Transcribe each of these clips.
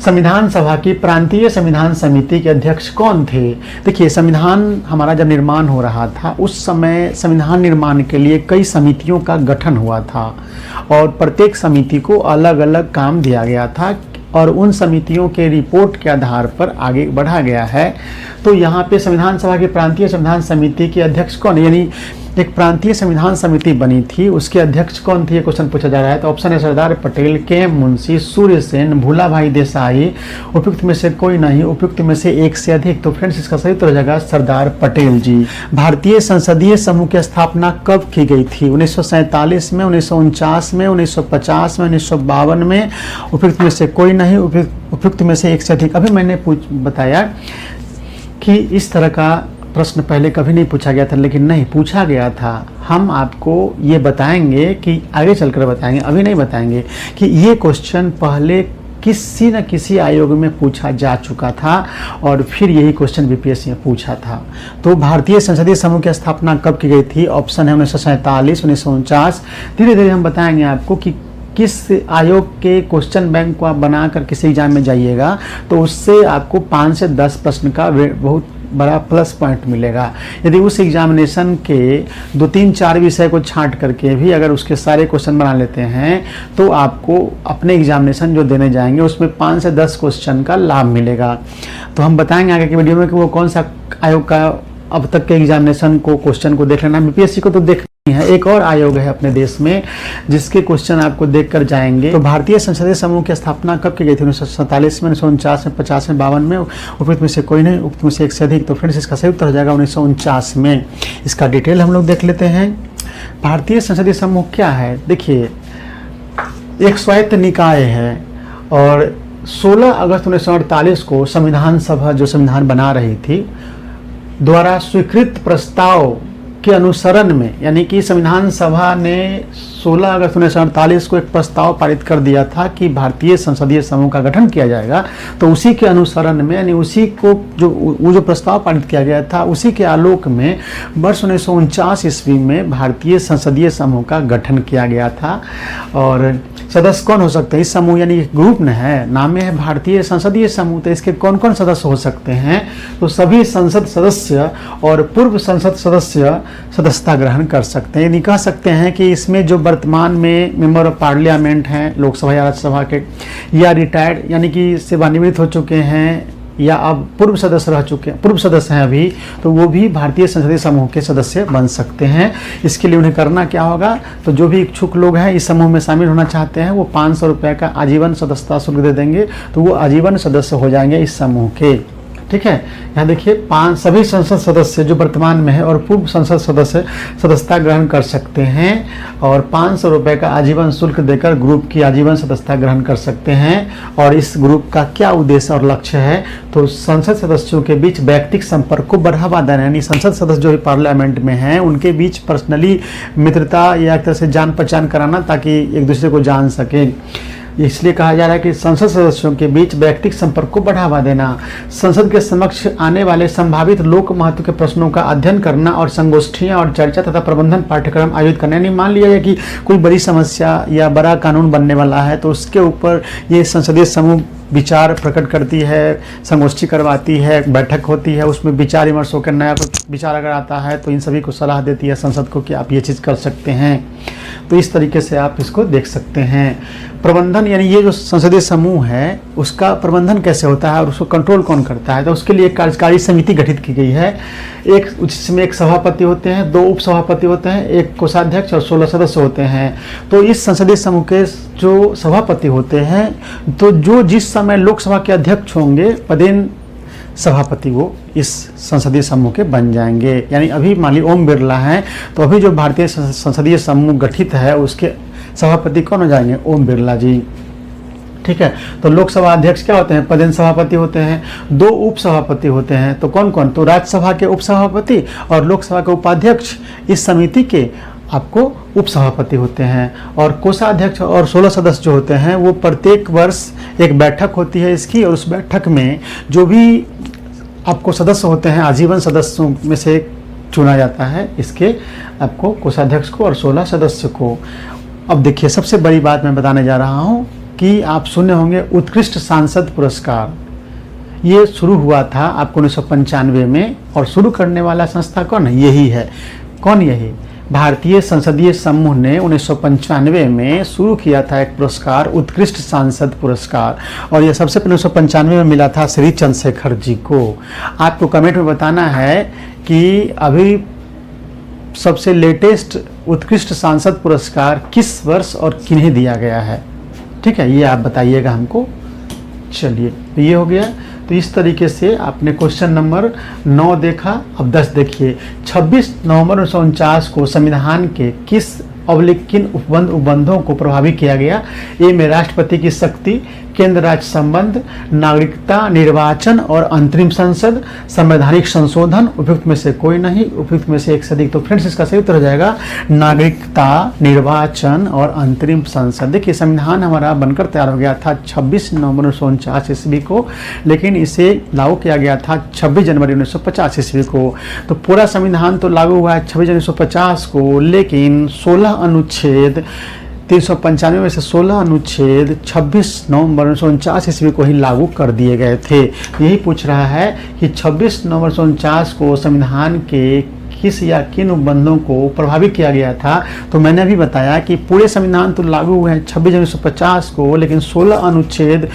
संविधान सभा की प्रांतीय संविधान समिति के अध्यक्ष कौन थे? देखिए, संविधान हमारा जब निर्माण हो रहा था उस समय संविधान निर्माण के लिए कई समितियों का गठन हुआ था और प्रत्येक समिति को अलग अलग काम दिया गया था और उन समितियों के रिपोर्ट के आधार पर आगे बढ़ा गया है। तो यहाँ पे संविधान सभा की प्रांतीय संविधान समिति के अध्यक्ष कौन, यानी एक प्रांतीय संविधान समिति बनी थी, उसके अध्यक्ष कौन थे, ये क्वेश्चन पूछा जा रहा है। तो ऑप्शन है सरदार पटेल, के मुंशी, सूर्य सेन, भूला भाई देसाई, उपयुक्त में से कोई नहीं, उपयुक्त में से एक से अधिक। तो फ्रेंड्स इसका सही उत्तर हो जाएगा सरदार पटेल जी। भारतीय संसदीय समूह की स्थापना कब की गई थी? 1947 में, 1949 में, 1950 में, 1952 में, उपयुक्त में से कोई नहीं, उपयुक्त में से एक से अधिक। अभी मैंने बताया कि इस तरह का प्रश्न पहले कभी नहीं पूछा गया था, लेकिन नहीं पूछा गया था। हम आपको ये बताएंगे कि आगे चलकर बताएंगे, अभी नहीं बताएंगे कि ये क्वेश्चन पहले किसी न किसी आयोग में पूछा जा चुका था और फिर यही क्वेश्चन बीपीएससी में पूछा था। तो भारतीय संसदीय समूह की स्थापना कब की गई थी? ऑप्शन है 1947, 1949। धीरे धीरे हम बताएंगे आपको कि किस आयोग के क्वेश्चन बैंक को आप बनाकर किसी एग्जाम में जाइएगा तो उससे आपको 5 से 10 प्रश्न का बहुत बड़ा प्लस पॉइंट मिलेगा। यदि उस एग्जामिनेशन के 2-3-4 विषय को छांट करके भी अगर उसके सारे क्वेश्चन बना लेते हैं तो आपको अपने एग्जामिनेशन जो देने जाएंगे उसमें 5 से 10 क्वेश्चन का लाभ मिलेगा। तो हम बताएंगे आगे की वीडियो में कि वो कौन सा आयोग का अब तक के एग्जामिनेशन को क्वेश्चन को देख लेना। बीपीएससी को तो देख है, एक और आयोग है अपने देश में जिसके क्वेश्चन आपको देखकर जाएंगे। तो भारतीय संसदीय समूह की स्थापना कब की गई थी? 1947 में, 1949 में, 50 में, 52 में, उपयुक्त में से कोई नहीं, उपयुक्त में से एक से अधिक। तो फ्रेंड्स इसका सही उत्तर हो जाएगा 1949 में। इसका डिटेल हम लोग देख लेते हैं। भारतीय संसदीय समूह क्या है? देखिए, एक स्वायत्त निकाय है और 16 अगस्त 1948 को संविधान सभा जो संविधान बना रही थी द्वारा स्वीकृत प्रस्ताव के अनुसरण में, यानी कि संविधान सभा ने 16 अगस्त 1948 को एक प्रस्ताव पारित कर दिया था कि भारतीय संसदीय समूह का गठन किया जाएगा। तो उसी के अनुसरण में, यानी उसी को जो प्रस्ताव पारित किया गया था उसी के आलोक में वर्ष 1949 ईस्वी में भारतीय संसदीय समूह का गठन किया गया था। और सदस्य कौन हो सकते हैं इस समूह, यानी ग्रुप न है, नाम में है भारतीय संसदीय समूह। तो इसके कौन कौन सदस्य हो सकते हैं? तो सभी संसद सदस्य और पूर्व संसद सदस्य सदस्यता ग्रहण कर सकते हैं। यानी कह सकते हैं कि इसमें जो वर्तमान में मेंबर ऑफ पार्लियामेंट हैं लोकसभा या राज्यसभा के, या रिटायर्ड यानी कि सेवानिवृत्त हो चुके हैं, या अब पूर्व सदस्य रह चुके हैं, पूर्व सदस्य हैं अभी, तो वो भी भारतीय संसदीय समूह के सदस्य बन सकते हैं। इसके लिए उन्हें करना क्या होगा? तो जो भी इच्छुक लोग हैं इस समूह में शामिल होना चाहते हैं वो 500 रुपये का आजीवन सदस्यता शुल्क दे देंगे, तो वो आजीवन सदस्य हो जाएंगे इस समूह के। ठीक है, यहाँ देखिए 5 सभी संसद सदस्य जो वर्तमान में है और पूर्व संसद सदस्य सदस्यता ग्रहण कर सकते हैं और 500 रुपये का आजीवन शुल्क देकर ग्रुप की आजीवन सदस्यता ग्रहण कर सकते हैं। और इस ग्रुप का क्या उद्देश्य और लक्ष्य है? तो संसद सदस्यों के बीच व्यक्तिगत संपर्क को बढ़ावा देना, यानी संसद सदस्य जो पार्लियामेंट में हैं उनके बीच पर्सनली मित्रता या एक तरह से जान पहचान कराना ताकि एक दूसरे को जान सके। इसलिए कहा जा रहा है कि संसद सदस्यों के बीच व्यक्तिगत संपर्क को बढ़ावा देना, संसद के समक्ष आने वाले संभावित लोक महत्व के प्रश्नों का अध्ययन करना और संगोष्ठियां और चर्चा तथा प्रबंधन पाठ्यक्रम आयोजित करना। यानी मान लिया जाए कि कोई बड़ी समस्या या बड़ा कानून बनने वाला है तो उसके ऊपर ये संसदीय समूह विचार प्रकट करती है, संगोष्ठी करवाती है, बैठक होती है, उसमें विचार विमर्श होकर नया कुछ विचार अगर आता है तो इन सभी को सलाह देती है संसद को कि आप ये चीज़ कर सकते हैं। तो इस तरीके से आप इसको देख सकते हैं। प्रबंधन, यानी ये जो संसदीय समूह है उसका प्रबंधन कैसे होता है और उसको कंट्रोल कौन करता है? तो उसके लिए एक कार्यकारी समिति गठित की गई है। जिसमें एक सभापति होते हैं, 2 उप सभापति होते हैं, एक कोषाध्यक्ष और 16 सदस्य होते हैं। तो इस संसदीय समूह के जो सभापति होते हैं तो जो जिस समय लोकसभा के अध्यक्ष होंगे पदेन सभापति वो इस संसदीय समूह के बन जाएंगे। यानी अभी मान ली ओम बिरला हैं तो अभी जो भारतीय संसदीय समूह गठित है उसके सभापति कौन हो जाएंगे? ओम बिरला जी। ठीक है, तो लोकसभा अध्यक्ष क्या होते हैं? पदेन सभापति होते हैं। 2 उप सभापति होते हैं, तो कौन कौन? तो राज्यसभा के उप सभापति और लोकसभा के उपाध्यक्ष इस समिति के आपको उप सभापति होते हैं। और कोषाध्यक्ष और 16 सदस्य जो होते हैं वो प्रत्येक वर्ष एक बैठक होती है इसकी, और उस बैठक में जो भी आपको सदस्य होते हैं आजीवन सदस्यों में से चुना जाता है इसके आपको कोषाध्यक्ष को और 16 सदस्य को। अब देखिए सबसे बड़ी बात मैं बताने जा रहा हूँ कि आप सुने होंगे उत्कृष्ट सांसद पुरस्कार। ये शुरू हुआ था आपको 1995 में, और शुरू करने वाला संस्था कौन है? यही है। कौन? यही भारतीय संसदीय समूह ने 1995 में शुरू किया था एक पुरस्कार, उत्कृष्ट सांसद पुरस्कार, और यह सबसे पहले 1995 में मिला था श्री चंद्रशेखर जी को। आपको कमेंट में बताना है कि अभी सबसे लेटेस्ट उत्कृष्ट सांसद पुरस्कार किस वर्ष और किन्हें दिया गया है। ठीक है, ये आप बताइएगा हमको। चलिए, तो ये हो गया। तो इस तरीके से आपने क्वेश्चन नंबर 9 देखा। अब 10 देखिए। 26 नवंबर 1949 को संविधान के किस किन उपबंधों को प्रभावित किया गया? ए में राष्ट्रपति की शक्ति, केंद्र राज्य संबंध, नागरिकता, निर्वाचन और अंतरिम संसद, संवैधानिक संशोधन, उपयुक्त में से कोई नहीं, उपयुक्त में से एक से अधिक। तो फ्रेंड्स, इसका सही उत्तर हो जाएगा नागरिकता, निर्वाचन और अंतरिम संसद। देखिए, संविधान हमारा बनकर तैयार हो गया था 26 नवंबर 1949 ईस्वी को, लेकिन इसे लागू किया गया था 26 जनवरी 1950 ईस्वी को। तो पूरा संविधान तो लागू हुआ है 26 जनवरी 1950 को, लेकिन 16 अनुच्छेद 395 में से 16 अनुच्छेद 26 नवंबर 1949 ईस्वी को ही लागू कर दिए गए थे। यही पूछ रहा है कि 26 नवंबर 1949 को संविधान के किस या किन उपबंधों को प्रभावित किया गया था। तो मैंने अभी बताया कि पूरे संविधान तो लागू हुए हैं 26 जनवरी 1950 को, लेकिन 16 अनुच्छेद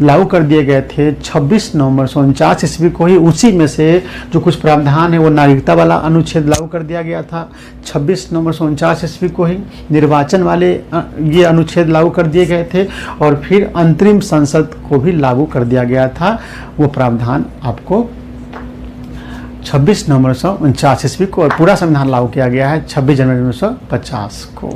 लागू कर दिए गए थे 26 नवंबर 1949 ईस्वी को ही। उसी में से जो कुछ प्रावधान है वो नागरिकता वाला अनुच्छेद लागू कर दिया गया था 26 नवंबर 1949 ईस्वी को ही। निर्वाचन वाले ये अनुच्छेद लागू कर दिए गए थे, और फिर अंतरिम संसद को भी लागू कर दिया गया था। वो प्रावधान आपको 26 नवंबर 1949 ईस्वी को, और पूरा संविधान लागू किया गया है 26 जनवरी 1950 को।